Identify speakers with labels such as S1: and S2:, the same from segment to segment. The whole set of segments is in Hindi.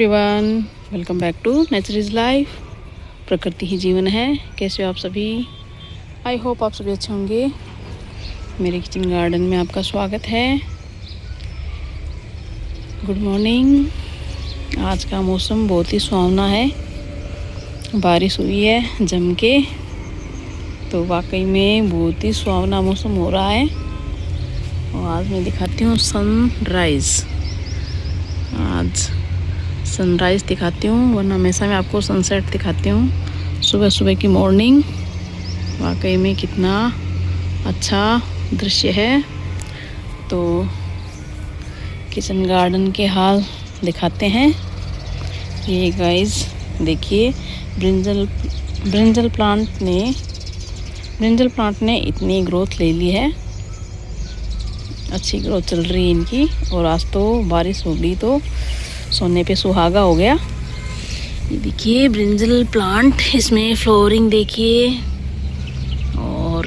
S1: Everyone, welcome back to nature is life. प्रकृति ही जीवन है। कैसे हो आप सभी? आई होप आप सभी अच्छे होंगे। मेरे किचन गार्डन में आपका स्वागत है। Good morning. आज का मौसम बहुत ही सुहावना है, बारिश हुई है जम के, तो वाकई में बहुत ही सुहावना मौसम हो रहा है। और आज मैं दिखाती हूँ सनराइज़। आज सनराइज़ दिखाती हूँ, वरना हमेशा मैं आपको सनसेट दिखाती हूँ। सुबह सुबह की मॉर्निंग वाकई में कितना अच्छा दृश्य है। तो किचन गार्डन के हाल दिखाते हैं। ये गाइस देखिए, ब्रिंजल प्लांट ने इतनी ग्रोथ ले ली है, अच्छी ग्रोथ चल रही है इनकी। और आज तो बारिश हो गई तो सोने पे सुहागा हो गया। ये देखिए ब्रिंजल प्लांट, इसमें फ्लोरिंग देखिए, और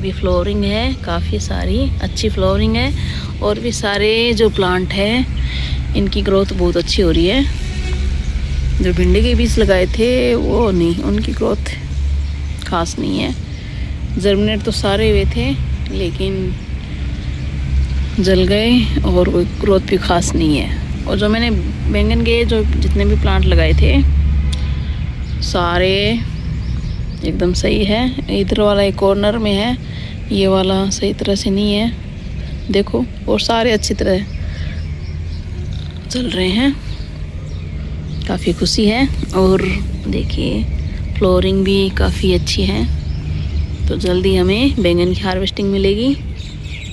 S1: भी फ्लोरिंग है, काफ़ी सारी अच्छी फ्लोरिंग है। और भी सारे जो प्लांट है इनकी ग्रोथ बहुत अच्छी हो रही है। जो भिंडी के बीज लगाए थे वो नहीं, उनकी ग्रोथ खास नहीं है। जर्मिनेट तो सारे हुए थे लेकिन जल गए, और वो ग्रोथ भी खास नहीं है। और जो मैंने बैंगन के जो जितने भी प्लांट लगाए थे सारे एकदम सही है। इधर वाला एक कॉर्नर में है, ये वाला सही तरह से नहीं है देखो। और सारे अच्छी तरह चल रहे हैं, काफ़ी खुशी है। और देखिए फ्लोरिंग भी काफ़ी अच्छी है। तो जल्दी हमें बैंगन की हार्वेस्टिंग मिलेगी।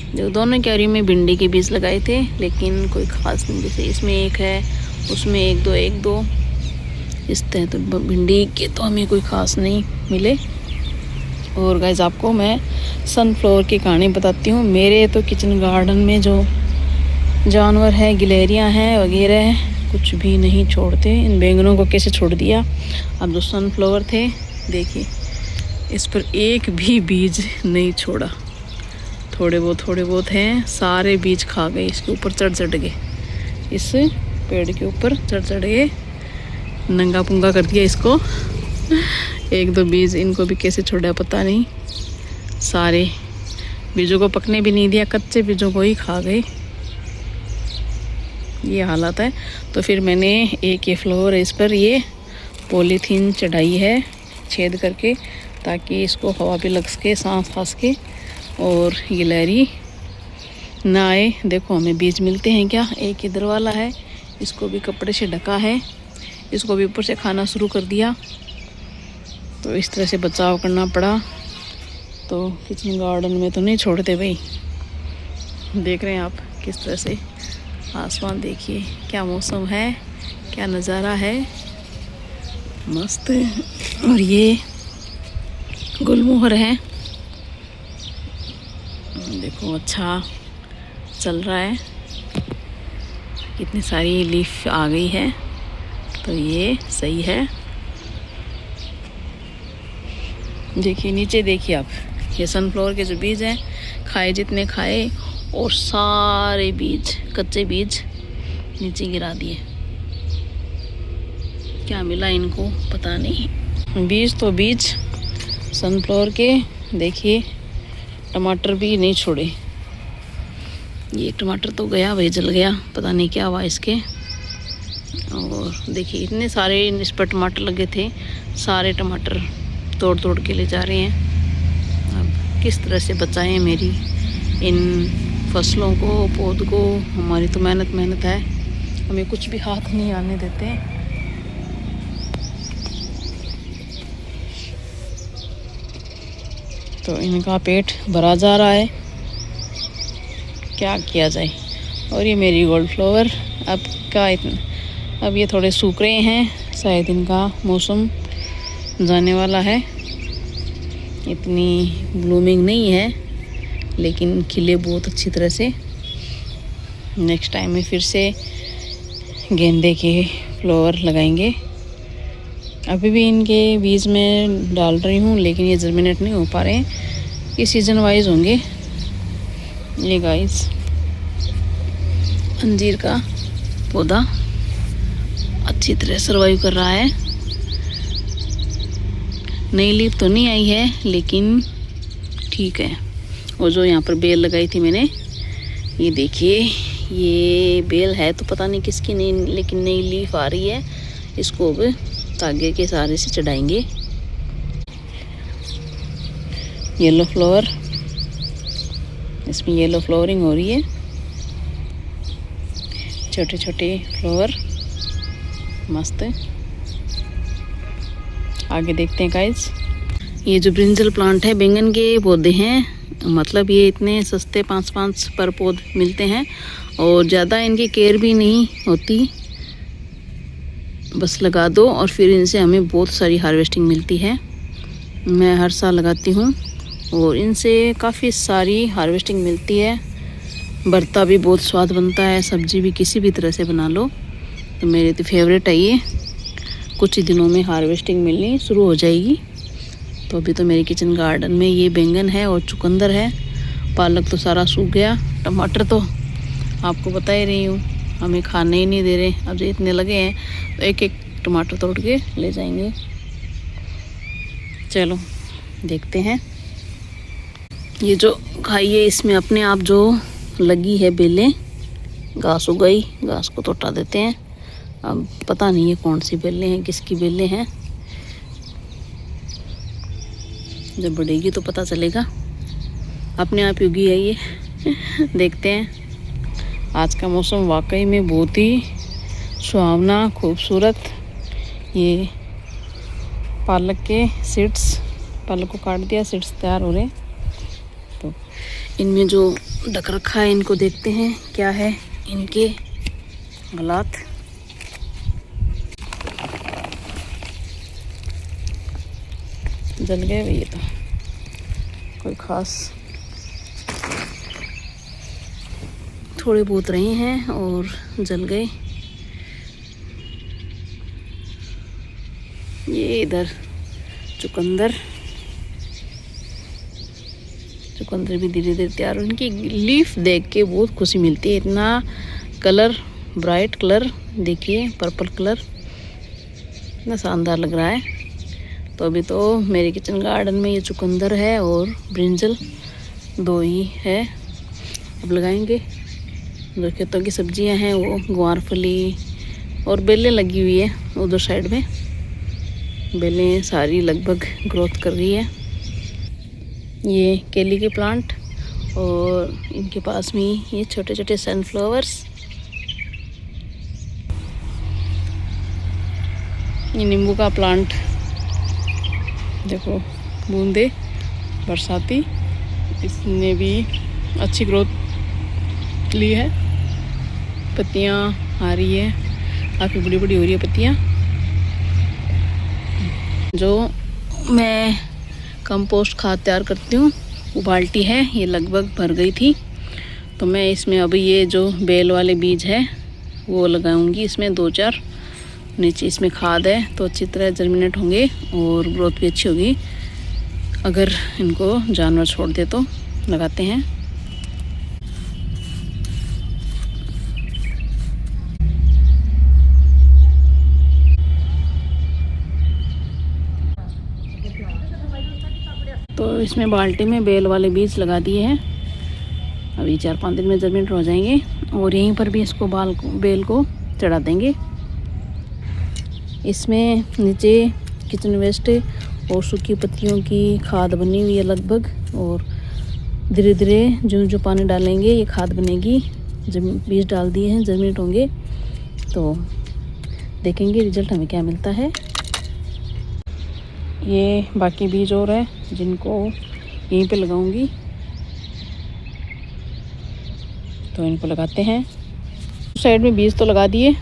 S1: जो दोनों क्यारी में भिंडी के बीज लगाए थे लेकिन कोई ख़ास नहीं, जैसे इसमें एक है, उसमें एक दो इस तरह। तो भिंडी के तो हमें कोई ख़ास नहीं मिले। और गाइस आपको मैं सनफ्लावर की कहानी बताती हूँ। मेरे तो किचन गार्डन में जो जानवर हैं, गिलहरियाँ हैं वगैरह, कुछ भी नहीं छोड़ते। इन बैंगनों को कैसे छोड़ दिया। अब जो सनफ्लावर थे देखिए, इस पर एक भी बीज नहीं छोड़ा। थोड़े बहुत हैं, सारे बीज खा गए। इसके ऊपर चढ़ गए, इस पेड़ के ऊपर चढ़ गए, नंगा पुंगा कर दिया इसको। एक दो बीज इनको भी कैसे छोड़ा पता नहीं। सारे बीजों को पकने भी नहीं दिया, कच्चे बीजों को ही खा गए। ये हालत है। तो फिर मैंने एक ये फ्लोर है, इस पर ये पॉलीथीन चढ़ाई है छेद करके, ताकि इसको हवा भी लग सके, सांस आ सके और गिलहरी ना आए। देखो हमें बीज मिलते हैं क्या। एक इधर वाला है, इसको भी कपड़े से ढका है, इसको भी ऊपर से खाना शुरू कर दिया। तो इस तरह से बचाव करना पड़ा। तो किचन गार्डन में तो नहीं छोड़ते भाई। देख रहे हैं आप किस तरह से आसमान, देखिए क्या मौसम है, क्या नज़ारा है, मस्त। और ये गुलमोहर है, देखो अच्छा चल रहा है। कितनी सारी लीफ आ गई है, तो ये सही है। देखिए नीचे देखिए आप, ये सनफ्लावर के जो बीज हैं, खाए जितने खाए, और सारे बीज, कच्चे बीज नीचे गिरा दिए। क्या मिला इनको पता नहीं। बीज तो बीज सनफ्लावर के। देखिए टमाटर भी नहीं छोड़े। ये टमाटर तो गया, वही जल गया, पता नहीं क्या हुआ इसके। और देखिए इतने सारे इस पर टमाटर लगे थे, सारे टमाटर तोड़ के ले जा रहे हैं। अब किस तरह से बचाएं मेरी इन फसलों को, पौध को। हमारी तो मेहनत है, हमें कुछ भी हाथ नहीं आने देते। तो इनका पेट भरा जा रहा है, क्या किया जाए। और ये मेरी गोल्ड फ्लावर अब ये थोड़े सूख रहे हैं, शायद इनका मौसम जाने वाला है। इतनी ब्लूमिंग नहीं है लेकिन खिले बहुत अच्छी तरह से। नेक्स्ट टाइम में फिर से गेंदे के फ्लावर लगाएंगे। अभी भी इनके बीज में डाल रही हूँ लेकिन ये जर्मिनेट नहीं हो पा रहे हैं, ये सीजन वाइज होंगे। ये गाइस अंजीर का पौधा अच्छी तरह सर्वाइव कर रहा है। नई लीफ तो नहीं आई है लेकिन ठीक है। और जो यहाँ पर बेल लगाई थी मैंने, ये देखिए, ये बेल है तो पता नहीं किसकी, नई, लेकिन नई लीफ आ रही है। इसको अब तागे के सहारे से चढ़ाएंगे। येलो फ्लावर, इसमें येलो फ्लावरिंग हो रही है, छोटे छोटे फ्लावर, मस्त। आगे देखते हैं गाइस। ये जो ब्रिंजल प्लांट है, बैंगन के पौधे हैं, मतलब ये इतने सस्ते 5-5 पर पौध मिलते हैं और ज़्यादा इनकी केयर भी नहीं होती, बस लगा दो और फिर इनसे हमें बहुत सारी हार्वेस्टिंग मिलती है। मैं हर साल लगाती हूँ और इनसे काफ़ी सारी हार्वेस्टिंग मिलती है। भरता भी बहुत स्वाद बनता है, सब्जी भी किसी भी तरह से बना लो। तो मेरे तो फेवरेट है ये। कुछ ही दिनों में हार्वेस्टिंग मिलनी शुरू हो जाएगी। तो अभी तो मेरे किचन गार्डन में ये बैंगन है और चुकंदर है। पालक तो सारा सूख गया। टमाटर तो आपको बता ही रही हूँ, हमें खाने ही नहीं दे रहे। अब इतने लगे हैं तो एक एक टमाटर तोड़ के ले जाएंगे। चलो देखते हैं। ये जो खाइए, इसमें अपने आप जो लगी है बेलें, घास उगाई, घास को तो हटा देते हैं। अब पता नहीं है कौन सी बेलें हैं, किसकी बेलें हैं। जब बढ़ेगी तो पता चलेगा। अपने आप उगी है ये। देखते हैं। आज का मौसम वाकई में बहुत ही सुहावना, खूबसूरत। ये पालक के सीड्स, पालक को काट दिया, सीड्स तैयार हो रहे हैं। तो इनमें जो ढक रखा है, इनको देखते हैं क्या है इनके हालात। जल गए भैया, तो कोई खास थोड़े बहुत रहे हैं और जल गए। ये इधर चुकंदर भी धीरे धीरे तैयार। उनकी लीफ देख के बहुत खुशी मिलती है। इतना कलर, ब्राइट कलर देखिए, पर्पल कलर, इतना शानदार लग रहा है। तो अभी तो मेरे किचन गार्डन में ये चुकंदर है और ब्रिंजल, दो ही है। अब लगाएंगे। जो खेतों की सब्जियां हैं वो ग्वारफली और बेलें लगी हुई है उधर साइड में। बेलें सारी लगभग ग्रोथ कर रही है। ये केली के प्लांट और इनके पास में ये छोटे छोटे सनफ्लावर्स। ये नींबू का प्लांट देखो, बूंदे बरसाती, इसने भी अच्छी ग्रोथ ली है। पत्तियाँ आ रही है, काफ़ी बड़ी बड़ी हो रही है पत्तियाँ। जो मैं कंपोस्ट खाद तैयार करती हूँ वो बाल्टी है, ये लगभग भर गई थी। तो मैं इसमें अभी ये जो बेल वाले बीज है वो लगाऊंगी इसमें 2-4। नीचे इसमें खाद है तो अच्छी तरह जर्मिनेट होंगे और ग्रोथ भी अच्छी होगी। अगर इनको जानवर छोड़ दे तो लगाते हैं। तो इसमें बाल्टी में बेल वाले बीज लगा दिए हैं। अभी 4-5 दिन में जर्मिनेट हो जाएंगे और यहीं पर भी इसको बेल को चढ़ा देंगे। इसमें नीचे किचन वेस्ट और सूखी पत्तियों की खाद बनी हुई है लगभग, और धीरे धीरे जो पानी डालेंगे ये खाद बनेगी। जब बीज डाल दिए हैं, जर्मिनेट होंगे तो देखेंगे रिजल्ट हमें क्या मिलता है। ये बाकी बीज और है जिनको यहीं पे लगाऊंगी, तो इनको लगाते हैं। साइड में बीज तो लगा दिए।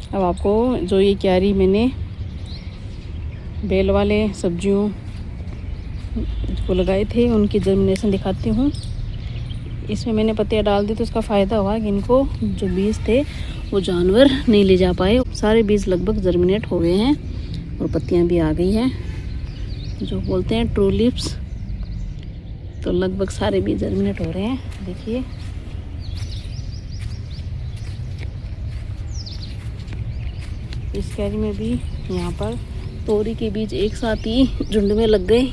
S1: अब आपको जो ये क्यारी मैंने बेल वाले सब्जियों को लगाए थे उनकी जर्मिनेशन दिखाती हूँ। इसमें मैंने पत्तियाँ डाल दी तो इसका फ़ायदा हुआ कि इनको जो बीज थे वो जानवर नहीं ले जा पाए। सारे बीज लगभग जर्मिनेट हो गए हैं और पत्तियाँ भी आ गई हैं, जो बोलते हैं ट्रू लीव्स। तो लगभग सारे बीज जर्मिनेट हो रहे हैं। देखिए इस क्यारी में भी यहाँ पर तोरी के बीज एक साथ ही झुंड में लग गए,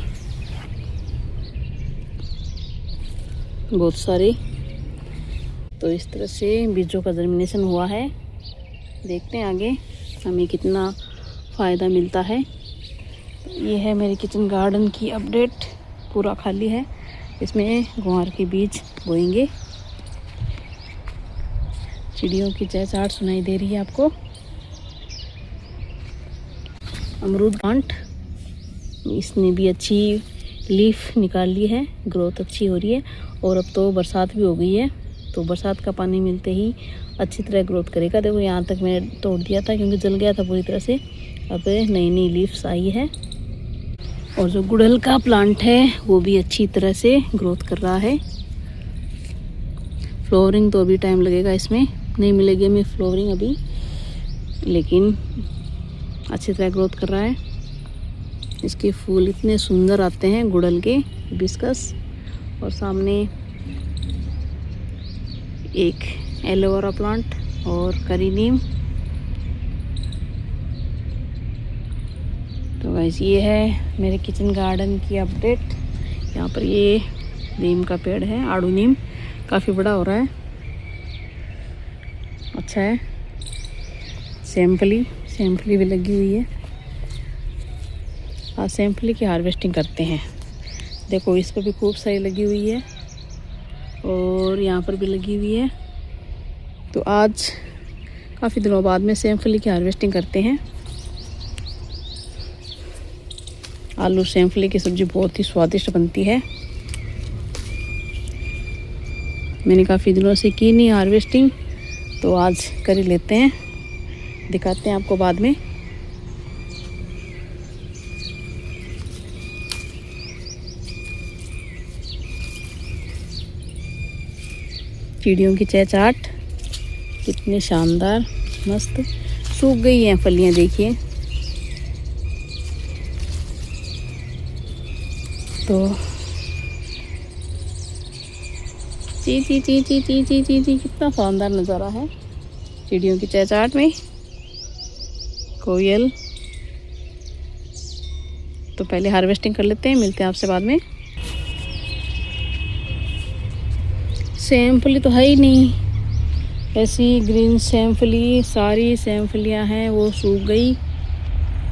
S1: बहुत सारे। तो इस तरह से बीजों का जर्मिनेशन हुआ है। देखते हैं आगे हमें कितना फ़ायदा मिलता है। ये है मेरे किचन गार्डन की अपडेट, पूरा खाली है। इसमें गुआर के बीज बोएंगे। चिड़ियों की चहचहाट सुनाई दे रही है आपको। अमरूद प्लांट, इसने भी अच्छी लीफ निकाल ली है, ग्रोथ अच्छी हो रही है। और अब तो बरसात भी हो गई है, तो बरसात का पानी मिलते ही अच्छी तरह ग्रोथ करेगा। देखो यहाँ तक मैंने तोड़ दिया था क्योंकि जल गया था पूरी तरह से। अब नई नई लीव्स आई है। और जो गुड़हल का प्लांट है वो भी अच्छी तरह से ग्रोथ कर रहा है। फ्लोरिंग तो अभी टाइम लगेगा, इसमें नहीं मिलेगी हमें फ्लोरिंग अभी, लेकिन अच्छी तरह ग्रोथ कर रहा है। इसके फूल इतने सुंदर आते हैं गुड़हल के, हिबिस्कस। और सामने एक एलोवेरा प्लांट और करी नीम। तो गाइस ये है मेरे किचन गार्डन की अपडेट। यहाँ पर ये नीम का पेड़ है, आड़ू नीम, काफ़ी बड़ा हो रहा है, अच्छा है। सैम्पली भी लगी हुई है। आज सैम्पली की हार्वेस्टिंग करते हैं। देखो इस पर भी खूब सारी लगी हुई है और यहाँ पर भी लगी हुई है। तो आज काफ़ी दिनों बाद में सैम्पली की हार्वेस्टिंग करते हैं। आलू सैम्पली की सब्ज़ी बहुत ही स्वादिष्ट बनती है। मैंने काफ़ी दिनों से की नहीं हार्वेस्टिंग, तो आज कर ही लेते हैं, दिखाते हैं आपको बाद में। चिड़ियों की चहचहाट कितने शानदार, मस्त। सूख गई हैं फलियां, देखिए। तो ची ची ची ची ची ची ची ची कितना शानदार नज़ारा है चिड़ियों की चहचहाट में। कोयल। तो पहले हार्वेस्टिंग कर लेते हैं, मिलते हैं आपसे बाद में। सैम्पली तो है ही नहीं, ऐसी ग्रीन सैम्पली, सारी सैम्पलियाँ हैं वो सूख गई।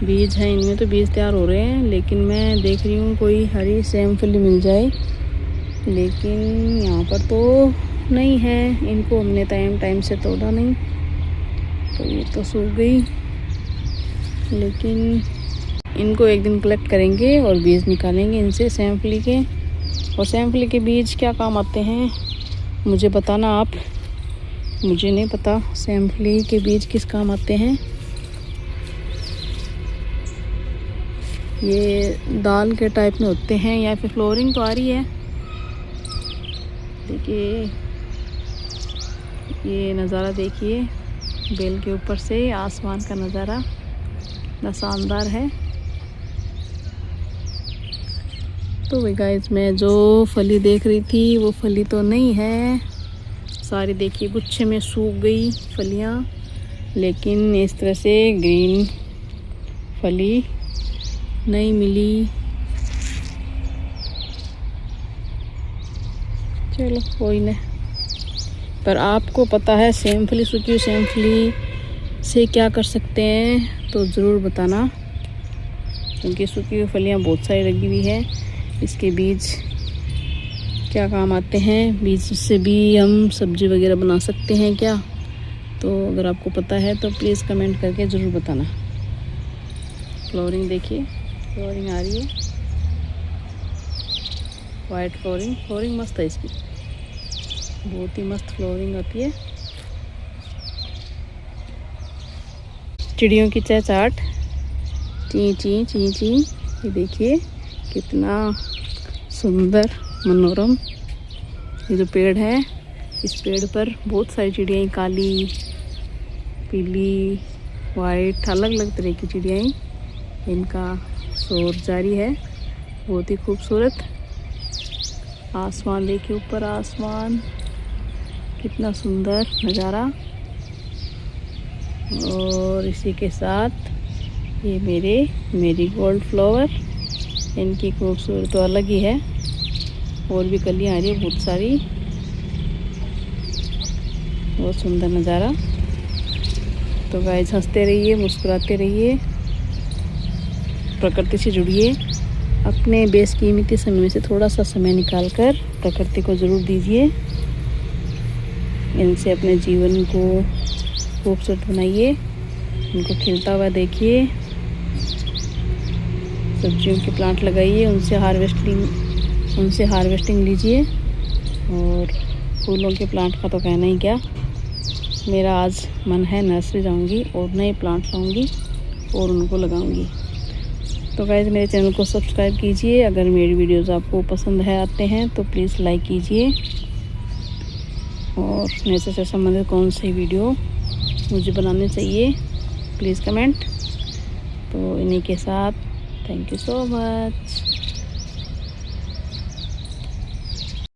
S1: बीज हैं इनमें, तो बीज तैयार हो रहे हैं, लेकिन मैं देख रही हूँ कोई हरी सैम्पली मिल जाए, लेकिन यहाँ पर तो नहीं है। इनको हमने टाइम से तोड़ा नहीं, तो ये तो सूख गई। लेकिन इनको एक दिन कलेक्ट करेंगे और बीज निकालेंगे इनसे सैम्पली के। और सैम्पली के बीज क्या काम आते हैं मुझे बताना आप, मुझे नहीं पता सैम्पली के बीज किस काम आते हैं। ये दाल के टाइप में होते हैं या फिर फ्लोरिंग तो आ रही है। देखिए ये नज़ारा, देखिए बेल के ऊपर से आसमान का नज़ारा कितना शानदार है। तो भाई गाइस, मैं जो फली देख रही थी वो फली तो नहीं है, सारी देखिए गुच्छे में सूख गई फलियाँ, लेकिन इस तरह से ग्रीन फली नहीं मिली। चलो कोई नहीं, पर आपको पता है सैम्पली, सूखी हुई सैम्पली से क्या कर सकते हैं तो ज़रूर बताना, क्योंकि सूखी हुई फलियाँ बहुत सारी लगी हुई है। इसके बीज क्या काम आते हैं, बीज से भी हम सब्ज़ी वगैरह बना सकते हैं क्या? तो अगर आपको पता है तो प्लीज़ कमेंट करके ज़रूर बताना। फ्लोरिंग देखिए, फ्लोरिंग आ रही है, वाइट फ्लोरिंग मस्त है इसकी, बहुत ही मस्त फ्लोरिंग आती है। चिड़ियों की चहचहाट, ची ची ची ची, ये देखिए कितना सुंदर मनोरम। ये जो पेड़ है, इस पेड़ पर बहुत सारी चिड़ियाँ, काली, पीली, वाइट, अलग अलग तरह की चिड़ियाँ, इनका शोर जारी है, बहुत ही खूबसूरत। आसमान देखिए, ऊपर आसमान, कितना सुंदर नज़ारा। और इसी के साथ ये मेरे मेरीगोल्ड फ्लावर, इनकी खूबसूरती तो अलग ही है। और भी कलियाँ आ रही है बहुत सारी, बहुत सुंदर नज़ारा। तो गाइस हंसते रहिए, मुस्कुराते रहिए, प्रकृति से जुड़िए। अपने बेशकीमती समय में से थोड़ा सा समय निकाल कर प्रकृति को ज़रूर दीजिए। इनसे अपने जीवन को खूबसूरत बनाइए, इनको खिलता हुआ देखिए। सब्जियों के प्लांट लगाइए, उनसे हार्वेस्टिंग लीजिए। और फूलों के प्लांट का तो कहना ही क्या। मेरा आज मन है नर्सरी जाऊंगी और नए प्लांट लाऊंगी और उनको लगाऊंगी। तो गाइस मेरे चैनल को सब्सक्राइब कीजिए। अगर मेरी वीडियोज़ आपको पसंद आते हैं तो प्लीज़ लाइक कीजिए। और नेचर से संबंधित कौन सी वीडियो मुझे बनाने चाहिए प्लीज़ कमेंट। तो इन्हीं के साथ थैंक यू सो मच।